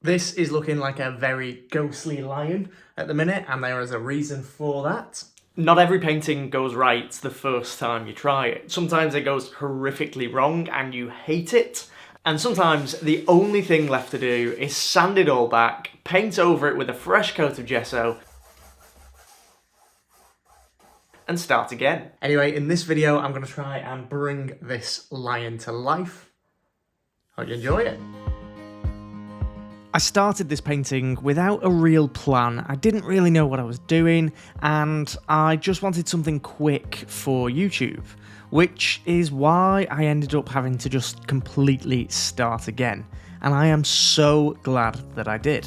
This is looking like a very ghostly lion at the minute, and there is a reason for that. Not every painting goes right the first time you try it. Sometimes it goes horrifically wrong and you hate it. And sometimes the only thing left to do is sand it all back, paint over it with a fresh coat of gesso, and start again. Anyway, in this video, I'm going to try and bring this lion to life. Hope you enjoy it. I started this painting without a real plan. I didn't really know what I was doing, and I just wanted something quick for YouTube, which is why I ended up having to just completely start again. And I am so glad that I did.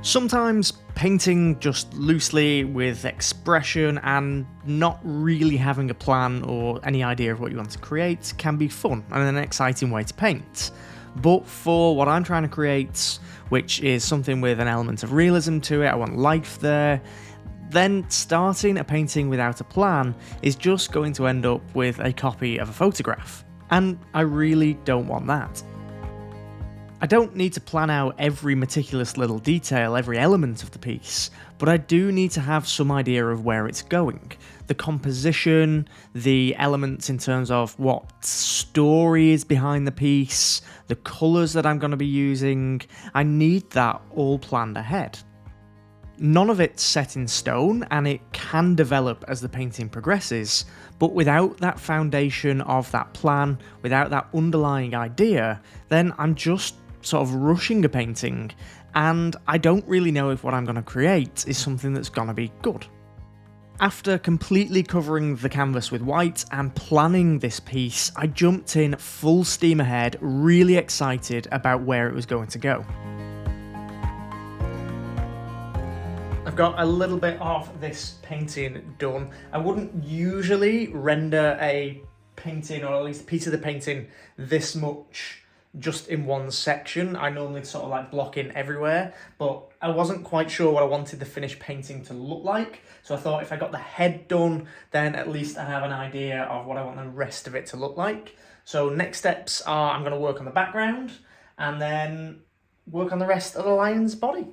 Sometimes painting just loosely with expression and not really having a plan or any idea of what you want to create can be fun and an exciting way to paint. But for what I'm trying to create, which is something with an element of realism to it, I want life there, then starting a painting without a plan is just going to end up with a copy of a photograph. And I really don't want that. I don't need to plan out every meticulous little detail, every element of the piece, but I do need to have some idea of where it's going. The composition, the elements in terms of what story is behind the piece, the colours that I'm going to be using. I need that all planned ahead. None of it's set in stone, and it can develop as the painting progresses, but without that foundation of that plan, without that underlying idea, then I'm just sort of rushing a painting, and I don't really know if what I'm going to create is something that's going to be good. After completely covering the canvas with white and planning this piece, I jumped in full steam ahead, really excited about where it was going to go. I've got a little bit of this painting done. I wouldn't usually render a painting, or at least a piece of the painting, this much just in one section. I normally sort of like block in everywhere, but I wasn't quite sure what I wanted the finished painting to look like. So I thought if I got the head done, then at least I have an idea of what I want the rest of it to look like. So next steps are I'm going to work on the background and then work on the rest of the lion's body.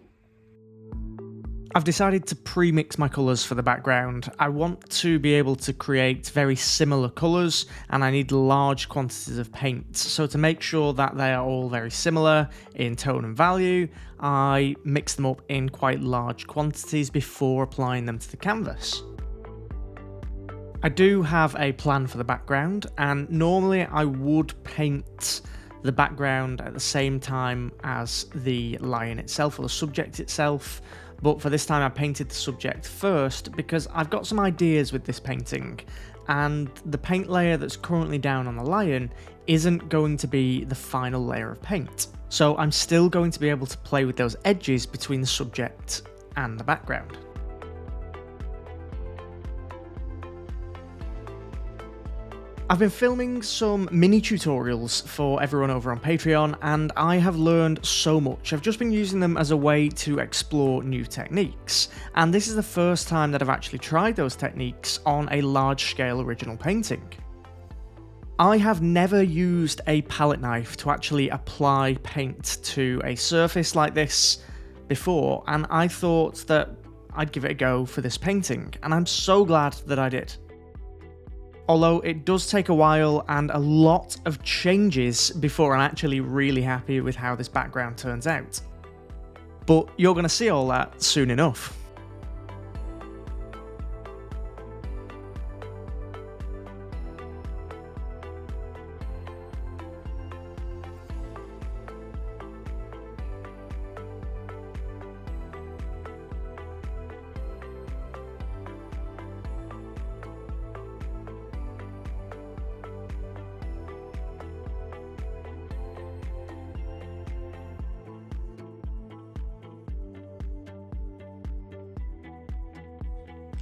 I've decided to pre-mix my colours for the background. I want to be able to create very similar colours, and I need large quantities of paint. So to make sure that they are all very similar in tone and value, I mix them up in quite large quantities before applying them to the canvas. I do have a plan for the background, and normally I would paint the background at the same time as the lion itself or the subject itself. But for this time I painted the subject first because I've got some ideas with this painting, and the paint layer that's currently down on the lion isn't going to be the final layer of paint. So I'm still going to be able to play with those edges between the subject and the background. I've been filming some mini tutorials for everyone over on Patreon, and I have learned so much. I've just been using them as a way to explore new techniques, and this is the first time that I've actually tried those techniques on a large-scale original painting. I have never used a palette knife to actually apply paint to a surface like this before, and I thought that I'd give it a go for this painting, and I'm so glad that I did. Although it does take a while and a lot of changes before I'm actually really happy with how this background turns out. But you're going to see all that soon enough.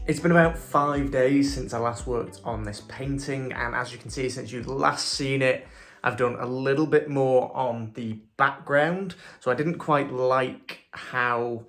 It's been about 5 days since I last worked on this painting, and as you can see, since you've last seen it, I've done a little bit more on the background. So I didn't quite like how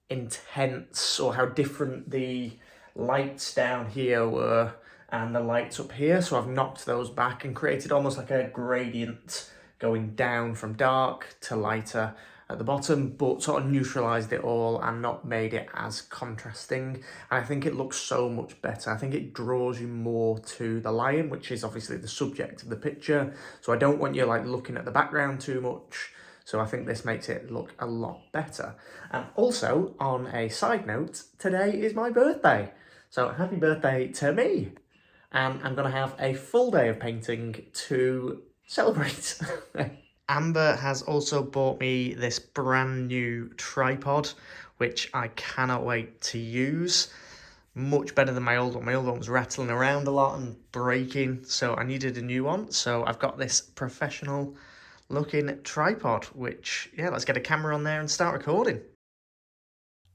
intense or how different the lights down here were and the lights up here. So I've knocked those back and created almost like a gradient going down from dark to lighter at the bottom, but sort of neutralised it all and not made it as contrasting. And I think it looks so much better. I think it draws you more to the lion, which is obviously the subject of the picture. So I don't want you like looking at the background too much. So I think this makes it look a lot better. And also, on a side note, today is my birthday. So happy birthday to me. And I'm going to have a full day of painting to celebrate. Amber has also bought me this brand new tripod, which I cannot wait to use. Much better than my old one. My old one was rattling around a lot and breaking, so I needed a new one. So I've got this professional looking tripod, which, yeah, let's get a camera on there and start recording.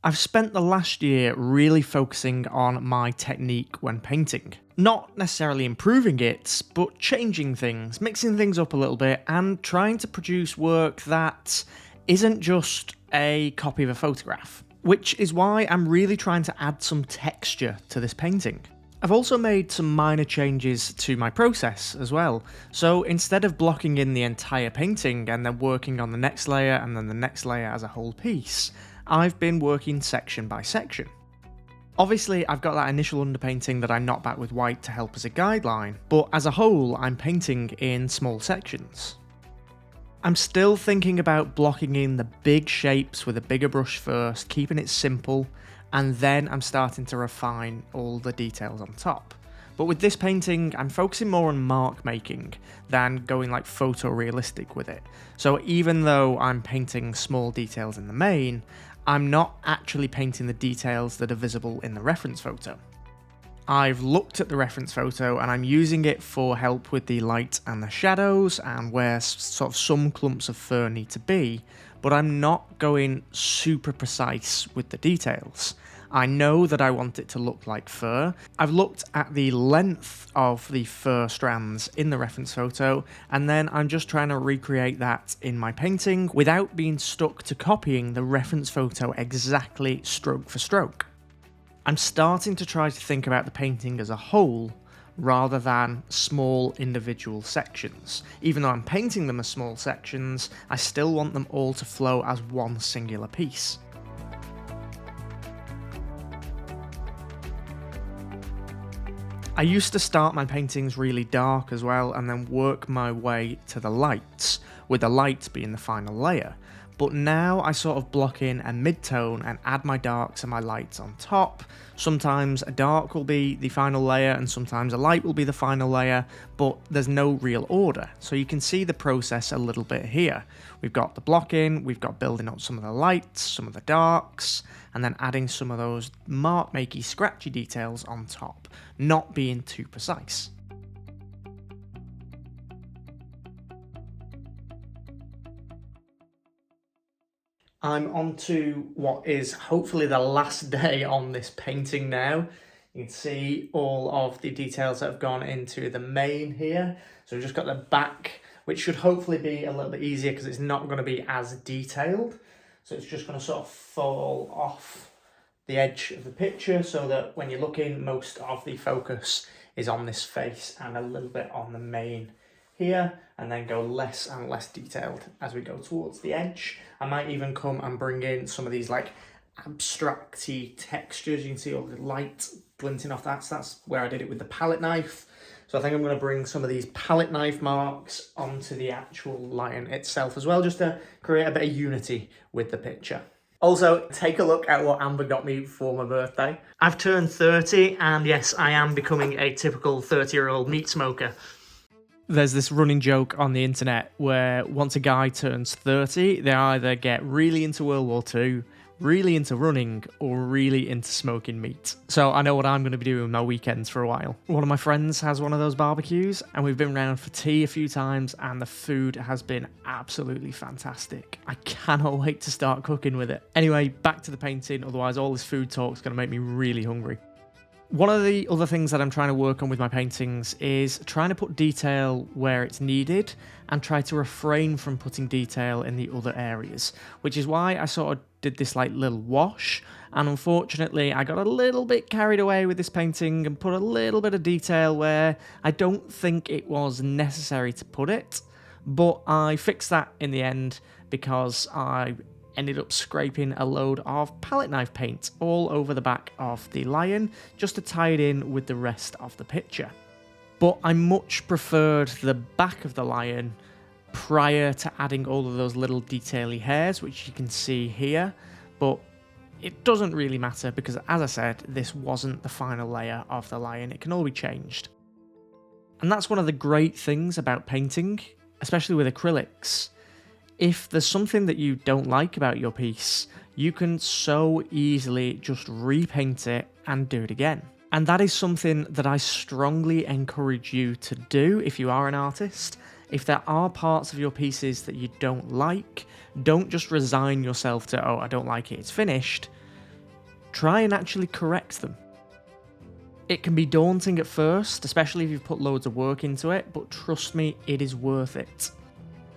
I've spent the last year really focusing on my technique when painting. Not necessarily improving it, but changing things, mixing things up a little bit, and trying to produce work that isn't just a copy of a photograph. Which is why I'm really trying to add some texture to this painting. I've also made some minor changes to my process as well. So instead of blocking in the entire painting and then working on the next layer and then the next layer as a whole piece, I've been working section by section. Obviously, I've got that initial underpainting that I knocked back with white to help as a guideline, but as a whole, I'm painting in small sections. I'm still thinking about blocking in the big shapes with a bigger brush first, keeping it simple, and then I'm starting to refine all the details on top. But with this painting, I'm focusing more on mark making than going like photorealistic with it. So even though I'm painting small details in the main, I'm not actually painting the details that are visible in the reference photo. I've looked at the reference photo and I'm using it for help with the light and the shadows and where sort of some clumps of fur need to be, but I'm not going super precise with the details. I know that I want it to look like fur. I've looked at the length of the fur strands in the reference photo, and then I'm just trying to recreate that in my painting without being stuck to copying the reference photo exactly stroke for stroke. I'm starting to try to think about the painting as a whole rather than small individual sections. Even though I'm painting them as small sections, I still want them all to flow as one singular piece. I used to start my paintings really dark as well and then work my way to the lights, with the lights being the final layer. But now I sort of block in a mid-tone and add my darks and my lights on top. Sometimes a dark will be the final layer and sometimes a light will be the final layer, but there's no real order. So you can see the process a little bit here. We've got the blocking, we've got building up some of the lights, some of the darks, and then adding some of those mark-makey, scratchy details on top, not being too precise. I'm on to what is hopefully the last day on this painting now. You can see all of the details that have gone into the mane here. So we've just got the back, which should hopefully be a little bit easier because it's not going to be as detailed. So it's just going to sort of fall off the edge of the picture so that when you're looking, most of the focus is on this face and a little bit on the mane here, and then go less and less detailed as we go towards the edge. I might even come and bring in some of these like abstract-y textures. You can see all the light glinting off that. So that's where I did it with the palette knife. So I think I'm going to bring some of these palette knife marks onto the actual lion itself as well, just to create a bit of unity with the picture. Also, take a look at what Amber got me for my birthday. I've turned 30, and yes, I am becoming a typical 30-year-old meat smoker. There's this running joke on the internet where once a guy turns 30, they either get really into World War II, really into running, or really into smoking meat. So I know what I'm going to be doing with my weekends for a while. One of my friends has one of those barbecues, and we've been round for tea a few times, and the food has been absolutely fantastic. I cannot wait to start cooking with it. Anyway, back to the painting, otherwise all this food talk is going to make me really hungry. One of the other things that I'm trying to work on with my paintings is trying to put detail where it's needed and try to refrain from putting detail in the other areas, which is why I sort of did this like little wash, and unfortunately I got a little bit carried away with this painting and put a little bit of detail where I don't think it was necessary to put it. But I fixed that in the end because I ended up scraping a load of palette knife paint all over the back of the lion just to tie it in with the rest of the picture. But I much preferred the back of the lion prior to adding all of those little detaily hairs, which you can see here, but it doesn't really matter because, as I said, this wasn't the final layer of the lion. It can all be changed. And that's one of the great things about painting, especially with acrylics. If there's something that you don't like about your piece, you can so easily just repaint it and do it again. And that is something that I strongly encourage you to do if you are an artist. If there are parts of your pieces that you don't like, don't just resign yourself to, oh, I don't like it, it's finished. Try and actually correct them. It can be daunting at first, especially if you've put loads of work into it, but trust me, it is worth it.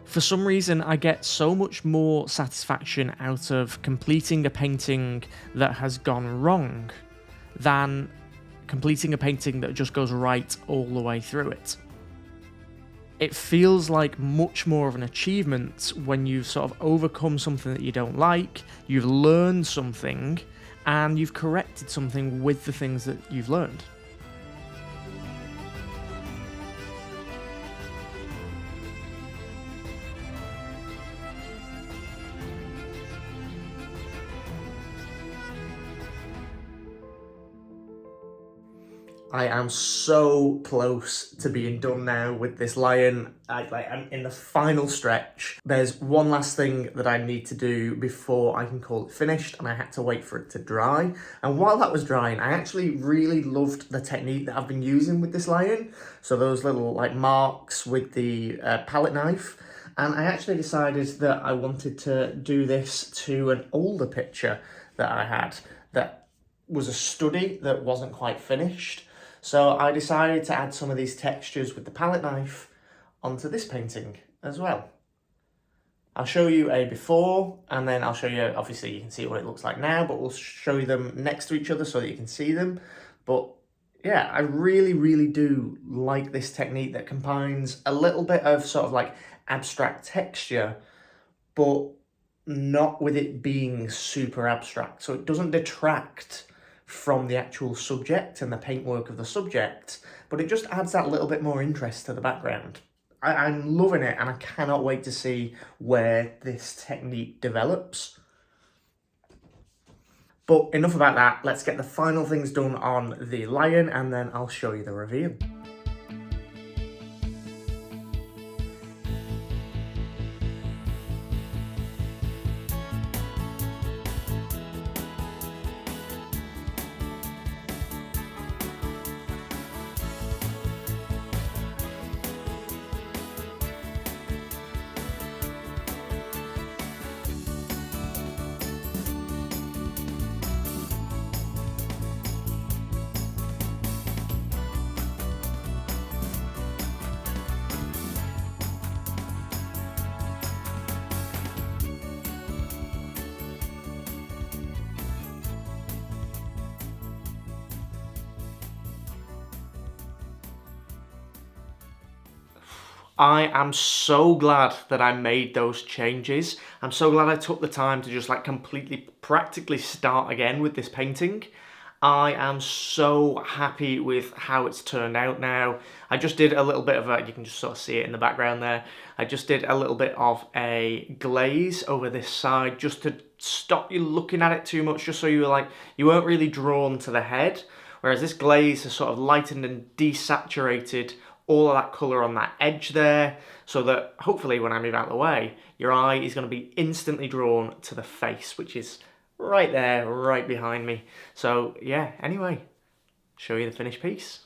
For some reason, I get so much more satisfaction out of completing a painting that has gone wrong than completing a painting that just goes right all the way through it. It feels like much more of an achievement when you've sort of overcome something that you don't like, you've learned something, and you've corrected something with the things that you've learned. I am so close to being done now with this lion. I'm in the final stretch. There's one last thing that I need to do before I can call it finished, and I had to wait for it to dry. And while that was drying, I actually really loved the technique that I've been using with this lion. So those little like marks with the palette knife. And I actually decided that I wanted to do this to an older picture that I had that was a study that wasn't quite finished. So I decided to add some of these textures with the palette knife onto this painting as well. I'll show you a before, and then I'll show you, obviously you can see what it looks like now, but we'll show you them next to each other so that you can see them. But yeah, I really, really do like this technique that combines a little bit of sort of like abstract texture, but not with it being super abstract. So it doesn't detract from the actual subject and the paintwork of the subject, but it just adds that little bit more interest to the background. I'm loving it, and I cannot wait to see where this technique develops. But enough about that, let's get the final things done on the lion, and then I'll show you the reveal. I am so glad that I made those changes. I'm so glad I took the time to just like completely practically start again with this painting. I am so happy with how it's turned out now. I just did a little bit of a, you can just sort of see it in the background there. I just did a little bit of a glaze over this side just to stop you looking at it too much, just so you were like, you weren't really drawn to the head. Whereas this glaze has sort of lightened and desaturated all of that colour on that edge there, so that hopefully when I move out of the way, your eye is going to be instantly drawn to the face, which is right there, right behind me. So yeah, anyway, show you the finished piece.